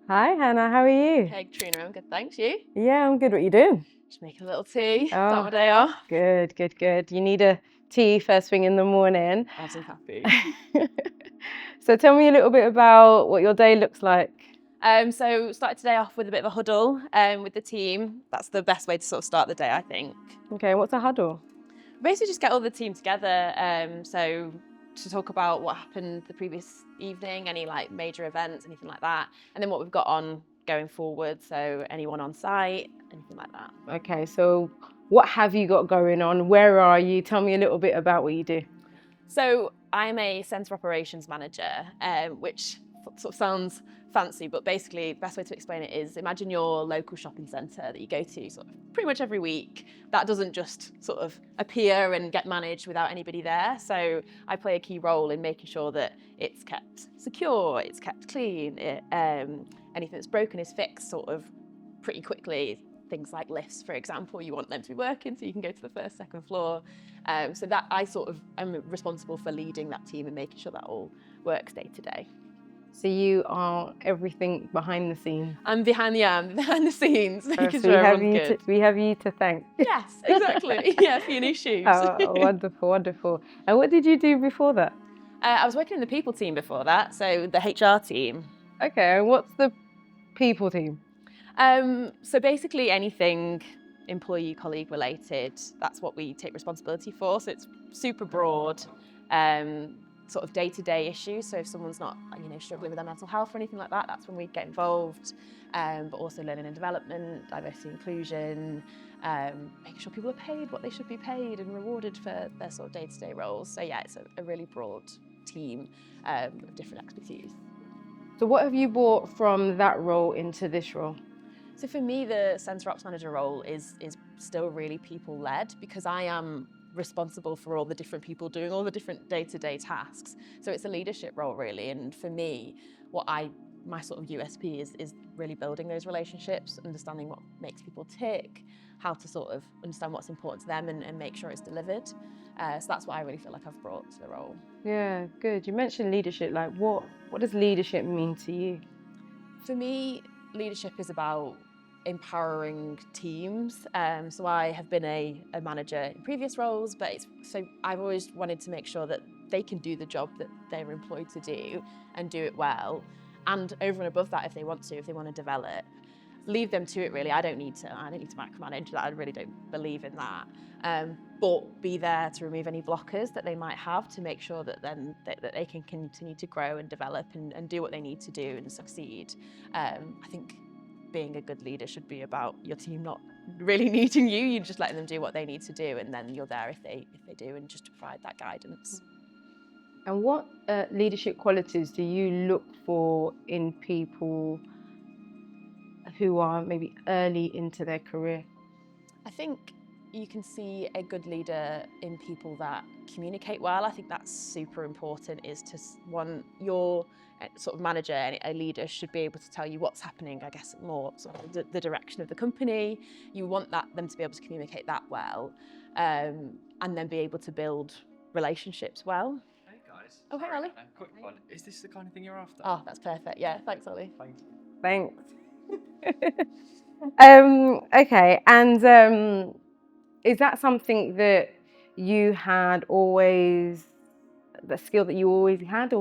Hi Hannah, how are you? Hey Katrina, I'm good, thanks. You? Yeah, I'm good. What you doing? Just making a little tea. Start Oh, my day off. good. You need a tea first thing in the morning. As I'm happy. So tell me a little bit about what your day looks like. So started today off with a bit of a huddle with the team. That's the best way to sort of start the day, I think. Okay, what's a huddle? Basically just get all the team together. So to talk about what happened the previous evening, any like major events, anything like that. And then what we've got on going forward. So anyone on site, anything like that. Okay, so what have you got going on? Where are you? Tell me a little bit about what you do. So I'm a centre operations manager, which sort of sounds fancy, but basically the best way to explain it is imagine your local shopping centre that you go to sort of pretty much every week. That doesn't just sort of appear and get managed without anybody there. So I play a key role in making sure that it's kept secure, it's kept clean, anything that's broken is fixed sort of pretty quickly. Things like lifts, for example, you want them to be working so you can go to the first, second floor. So that I sort of am responsible for leading that team and making sure that all works day to day. So you are everything behind the scenes. I'm behind the scenes, making So sure everyone's good. we have you to thank. Yes, exactly. Yeah, for your new shoes. Oh, wonderful. And what did you do before that? I was working in the people team before that, so the HR team. Okay, and what's the people team? So basically anything employee colleague related, that's what we take responsibility for. So it's super broad, sort of day-to-day issues. So if someone's not, struggling with their mental health or anything like that, that's when we get involved. But also learning and development, diversity inclusion, making sure people are paid what they should be paid and rewarded for their sort of day-to-day roles. So yeah, it's a really broad team of different expertise. So what have you brought from that role into this role? So for me, the centre ops manager role is still really people-led because I am responsible for all the different people doing all the different day-to-day tasks. So it's a leadership role really, and for me, my sort of USP is really building those relationships, understanding what makes people tick, how to sort of understand what's important to them and make sure it's delivered. So that's what I really feel like I've brought to the role. Yeah, good. You mentioned leadership. Like, what does leadership mean to you? For me, leadership is about empowering teams. So I have been a manager in previous roles, but so I've always wanted to make sure that they can do the job that they're employed to do and do it well. And over and above that, if they want to develop, leave them to it really. I don't need to micromanage that. I really don't believe in that. But be there to remove any blockers that they might have to make sure that that they can continue to grow and develop and do what they need to do and succeed. I think being a good leader should be about your team not really needing you. You're just letting them do what they need to do, and then you're there if they do, and just to provide that guidance. And what leadership qualities do you look for in people who are maybe early into their career? I think you can see a good leader in people that communicate well. I think that's super important, is to your sort of manager, a leader should be able to tell you what's happening, I guess, more sort of the direction of the company. You want them to be able to communicate that well, and then be able to build relationships well. Hey guys. Oh, hey Ollie. Quick one. Is this the kind of thing you're after? Oh, that's perfect. Yeah, thanks Ollie. Thank you. Thanks. Okay, and is that something that you had always, the skill that you always had,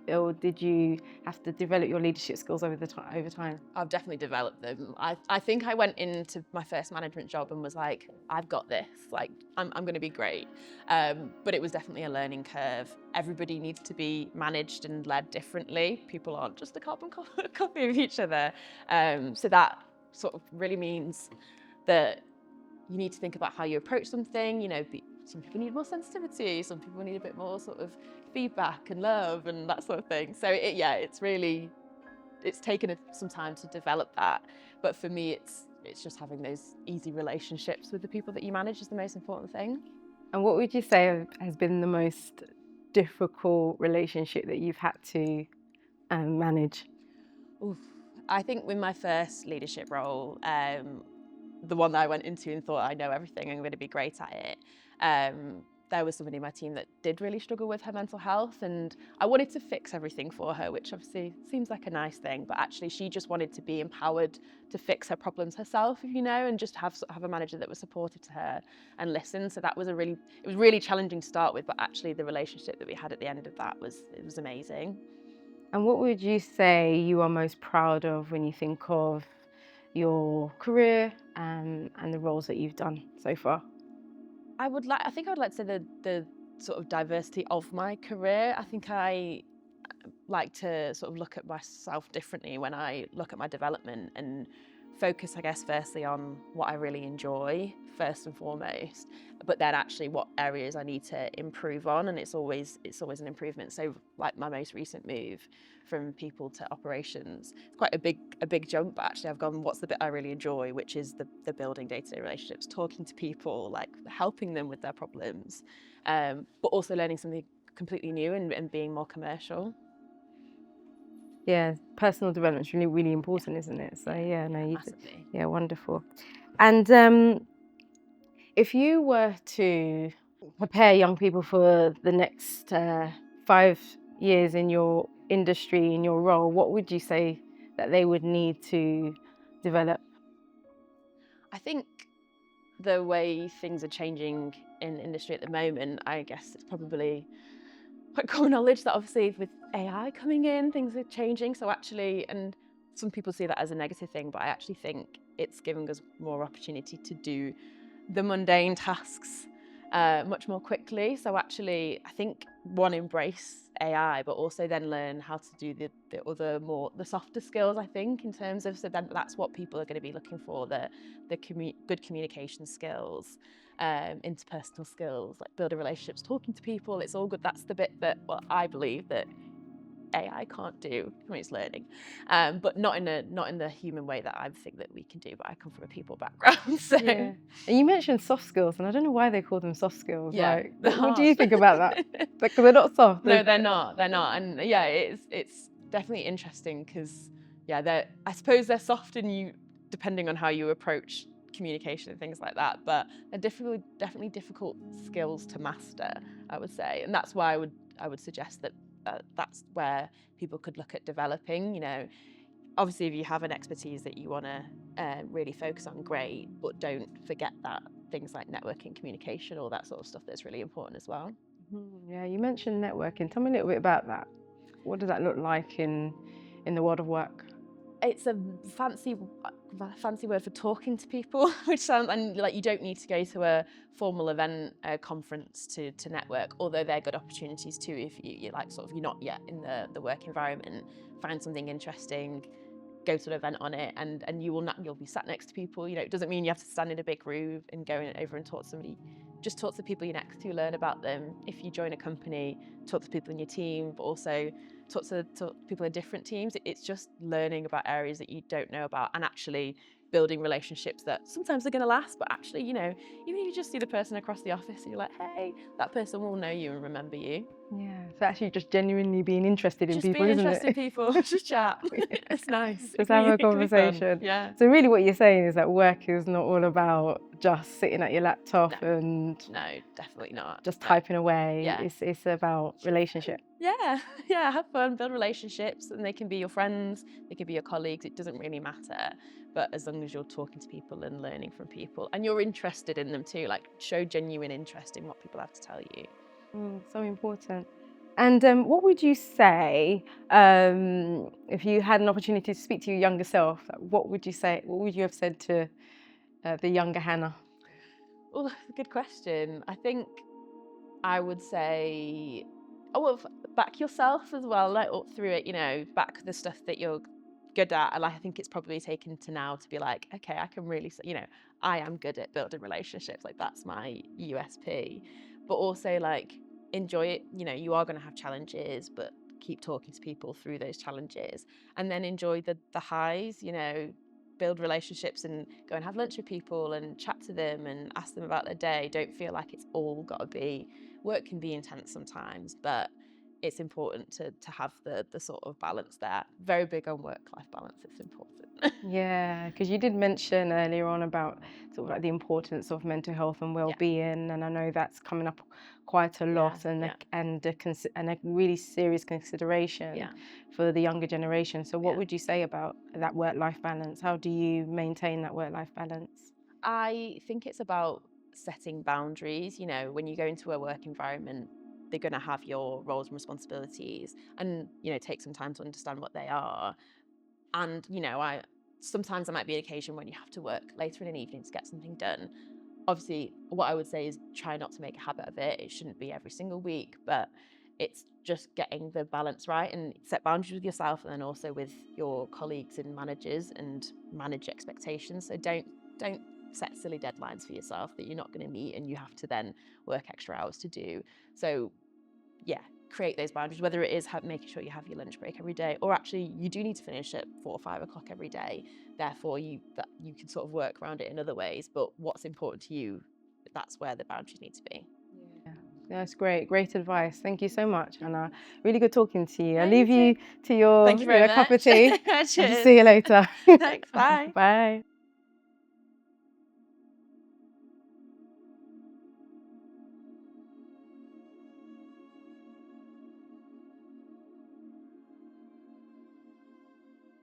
or did you have to develop your leadership skills over time? I've definitely developed them. I think I went into my first management job and was like, I've got this, like I'm going to be great. But it was definitely a learning curve. Everybody needs to be managed and led differently. People aren't just a carbon copy of each other. So that sort of really means that you need to think about how you approach something. Some people need more sensitivity, some people need a bit more sort of feedback and love and that sort of thing. So it's taken some time to develop that. But for me, it's just having those easy relationships with the people that you manage is the most important thing. And what would you say has been the most difficult relationship that you've had to manage? Oof. I think with my first leadership role, the one that I went into and thought I know everything, I'm going to be great at it. there was somebody in my team that did really struggle with her mental health, and I wanted to fix everything for her, which obviously seems like a nice thing, but actually she just wanted to be empowered to fix her problems herself, and just have a manager that was supportive to her and listen. So it was really challenging to start with, but actually the relationship that we had at the end of that was amazing. And what would you say you are most proud of when you think of your career and the roles that you've done so far? I think I would like to say the sort of diversity of my career. I think I like to sort of look at myself differently when I look at my development and focus, I guess, firstly on what I really enjoy first and foremost, but then actually what areas I need to improve on, and it's always an improvement. So like my most recent move from people to operations, it's quite a big jump, but actually I've gone, what's the bit I really enjoy, which is the building day-to-day relationships, talking to people, like helping them with their problems, but also learning something completely new and being more commercial. Yeah, personal development is really, really important, isn't it? So Massively. yeah, wonderful. And if you were to prepare young people for the next 5 years in your industry, in your role, what would you say that they would need to develop? I think the way things are changing in industry at the moment, I guess it's probably quite common knowledge that obviously with AI coming in, things are changing. So actually, and some people see that as a negative thing, but I actually think it's giving us more opportunity to do the mundane tasks much more quickly. So actually, I think embrace AI, but also then learn how to do the softer skills. I think in terms of, so then that's what people are going to be looking for, the good communication skills, interpersonal skills, like building relationships, talking to people. It's all good. That's the bit that, well, I believe that AI can't do when it's learning, but not in the human way that I think that we can do. But I come from a people background, so Yeah. And you mentioned soft skills, and I don't know why they call them soft skills. yeah, Like, they're what do hard. you think about that? Because they're not soft. No, they're not. They're not. And yeah, it's definitely interesting because I suppose they're soft in you depending on how you approach communication and things like that. But they're definitely difficult skills to master, I would say, and that's why I would suggest that that's where people could look at developing. Obviously, if you have an expertise that you want to really focus on, great, but don't forget that things like networking, communication, all that sort of stuff that's really important as well. Yeah, you mentioned networking. Tell me a little bit about that. What does that look like in the world of work? It's a fancy word for talking to people, which sounds, and like you don't need to go to a formal event, a conference to network, although they're good opportunities too if you're like sort of you're not yet in the work environment. Find something interesting, go to an event on it, and you'll be sat next to people. It doesn't mean you have to stand in a big room and go over and talk to somebody. Just talk to the people you're next to, learn about them. If you join a company, talk to people in your team, but also talk to people in different teams. It's just learning about areas that you don't know about, and actually building relationships that sometimes are going to last, but actually, even if you just see the person across the office and you're like, hey, that person will know you and remember you. Yeah, so actually just genuinely being interested in Just people, being isn't interested in it? people, just chat. It's nice. Just have a It can be fun. conversation. Yeah. So really what you're saying is that work is not all about just sitting at your laptop and No, definitely not. just No. typing away. Yeah. It's about relationship. Yeah, have fun, build relationships, and they can be your friends, they can be your colleagues, it doesn't really matter. But as long as you're talking to people and learning from people, and you're interested in them too, like show genuine interest in what people have to tell you. So important. And what would you say if you had an opportunity to speak to your younger self? What would you say? What would you have said to the younger Hannah? Well, that's a good question. I think I would say, well, back yourself as well, like up through it, back the stuff that you're good at. And I think it's probably taken to now to be like, okay, I can really, I am good at building relationships. Like that's my USP, but also like enjoy it. You are going to have challenges, but keep talking to people through those challenges, and then enjoy the highs. Build relationships and go and have lunch with people and chat to them and ask them about their day. Don't feel like it's all got to be, work can be intense sometimes, but it's important to have the sort of balance there. Very big on work-life balance, it's important. Yeah, because you did mention earlier on about sort of like the importance of mental health and well-being, and I know that's coming up quite a lot, and yeah, and a really serious consideration yeah. for the younger generation. So, what Yeah. would you say about that work-life balance? How do you maintain that work-life balance? I think it's about setting boundaries. You know, when you go into a work environment, they're going to have your roles and responsibilities, and take some time to understand what they are. And I sometimes there might be an occasion when you have to work later in an evening to get something done. Obviously, what I would say is try not to make a habit of it. It shouldn't be every single week, but it's just getting the balance right and set boundaries with yourself and then also with your colleagues and managers and manage expectations. So don't set silly deadlines for yourself that you're not going to meet and you have to then work extra hours to do. So yeah, create those boundaries, whether it is making sure you have your lunch break every day, or actually you do need to finish at 4 or 5 o'clock every day. Therefore, you can sort of work around it in other ways. But what's important to you, that's where the boundaries need to be. Yeah, that's great. Great advice. Thank you so much, Anna. Really good talking to you. I'll Yeah, you leave you too. to your Thank you very cup of much. tea. I'll Cheers. see you later. Thanks. Bye. Bye.